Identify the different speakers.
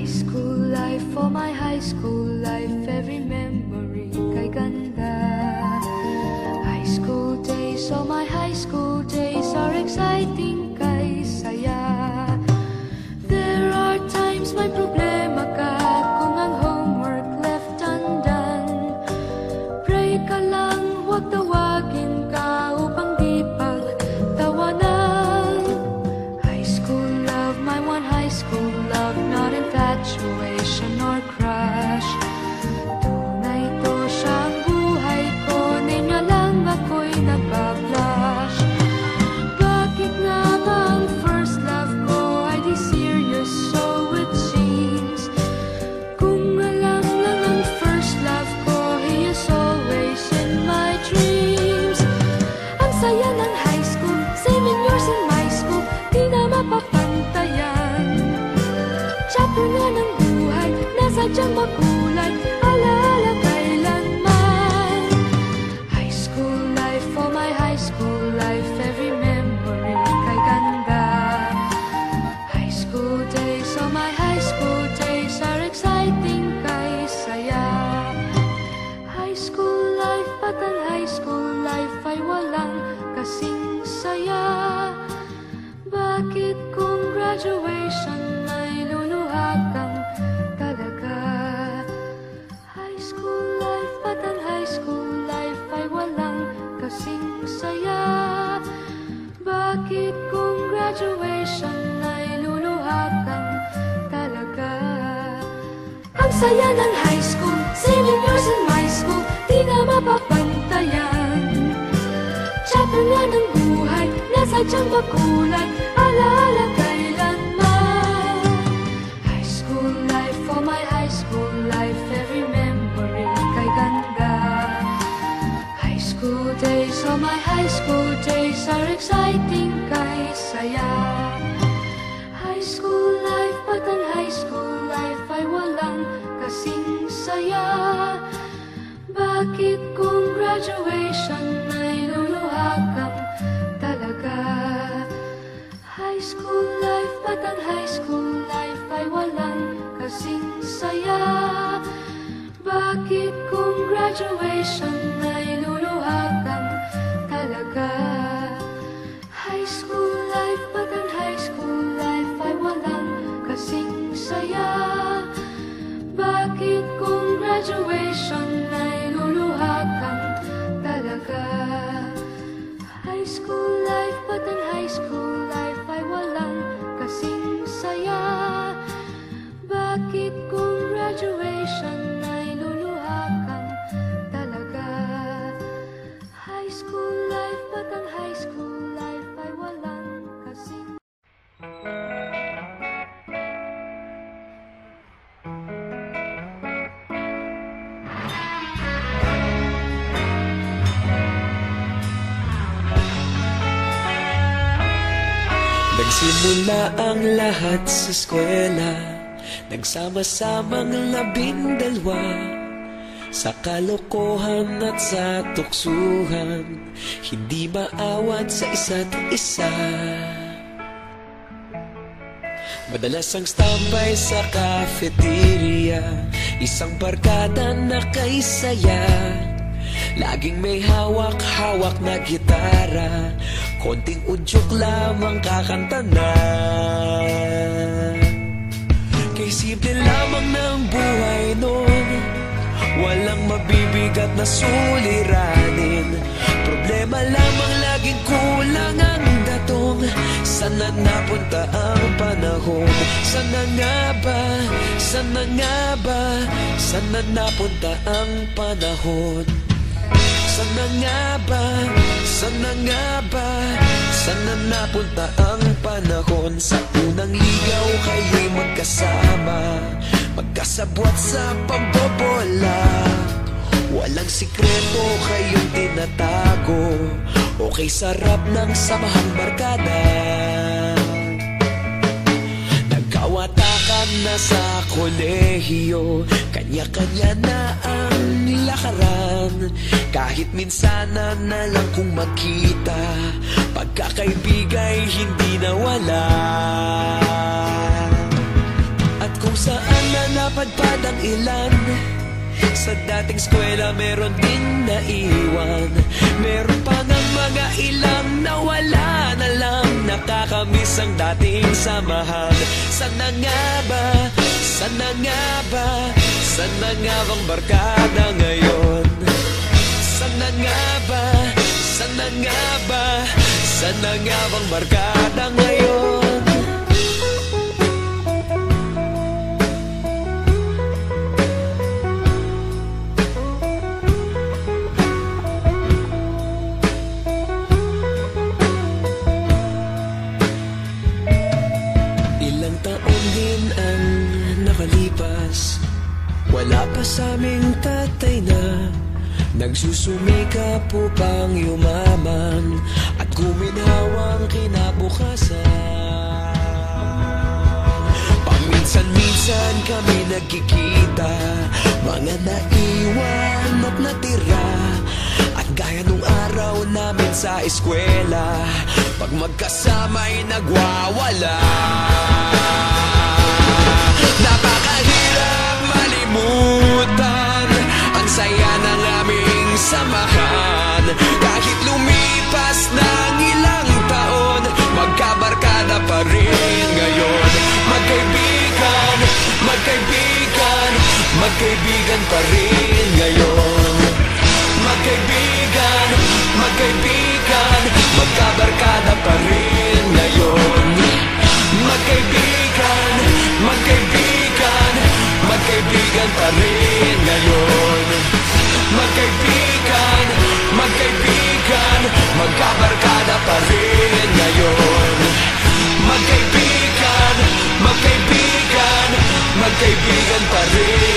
Speaker 1: school life, for my high school life, every memory kay ganda. High school days, oh my high school days are exciting kay saya. There are times may problema ka kung ang homework left undone. Pray ka lang, huwag tawagin ka upang di pagtawanan. High school love, my one high school love, not infatuation or crush. Tunay to siyang buhay ko, niya lang ako'y nagpa-blush. Bakit nga ba ang first love ko ay di serious, so it seems? Kung alam lang ang first love ko, he is always in my dreams. Ang saya ng high school, 7 years in my school, di na mapapantayan. Chapter nga ng buhay, nasadyang makulay, alaala kailanman. High school life, for my high school life, every memory kay ganda. High school days, oh my high school days are exciting kay saya. High school life, at ang high school life ay walang kasing saya. Bakit kung graduation ay luluha kang talaga? High school life, at ang high school life ay walang kasing saya. Bakit kung graduation ay luluha kang talaga? Ang saya ng high school, 7 years in my school, di na mapapantayan. Chapter nga ng buhay, nasadyang makulay, alaala kailanman. High school life, for my high school life, every memory kay ganda. High school days, oh my high school days are exciting kay saya. High school life, at ang high school life ay walang kasing saya. Bakit kung graduation ay luluha kang talaga? High school life, at ang high school life ay walang kasing saya. Bakit kung graduation ay luluha kang talaga? High school life, at ang high school life ay walang kasing saya. Bakit kung graduation ay luluha kang talaga? High school life, at ang high school life ay walang kasing saya. Bakit kung graduation ay luluha kang talaga? High school life, at ang high school life ay walang kasing
Speaker 2: Nagsimula ang lahat sa eskwela, nagsama-samang 12 sa kalokohan at sa tuksuhan, hindi maawat sa isa't isa. Madalas ang standby sa cafeteria, isang barkada na kay saya. Laging may hawak-hawak na gitara, konting udyok lamang kakanta na. Kay simple lamang ng buhay nun, walang mabibigat na suliranin. Problema lamang laging kulang ang datong. Sana napunta ang panahon? Sana nga ba? Sana nga ba? Sana napunta ang panahon? Sana nga ba? Sana nga ba? Sana napunta ang panahon? Sa unang ligaw kayo'y magkasama, magkasabwat sa pambobola. Walang sikreto kayong tinatago, okay sarap ng samahang barkada. Nagkawatakan na sa kolehiyo, kanya-kanya na ang nilakaran. Kahit minsanan na lang kung magkita, pagkakaibigay hindi nawala. At kung saan napadpad ang ilan. Sa dating eskwela meron din naiwan. Meron pa ng mga ilang nawala na lang. Nakakamiss ang dating samahan. Sana nga ba, sana nga ba, sana nga bang barkada ngayon? Sana nga ba, sana nga ba, sana nga bang barkada ngayon? Ilang taon din ang nakalipas, wala pa sa aming tatay na nagsusumikap upang yumaman at guminhawang kinabukasan. Paminsan-minsan kami nagkikita, mga naiwan at natira. At gaya nung araw namin sa eskwela, pag magkasama'y nagwawala. Napakahirap malimutan ang saya ng aming samahan. Kahit lumipas ng ilang taon, magkabarkada pa rin ngayon. Magkaibigan, magkaibigan, magkaibigan pa rin ngayon. Magkaibigan, magkaibigan, magkabarkada pa rin ngayon. Magkaibigan, magkaibigan, magkaibigan pa rin ngayon. Magkaibigan, magkaibigan, magkabarkada pa rin ngayon. Magkaibigan, magkaibigan, magkaibigan pa rin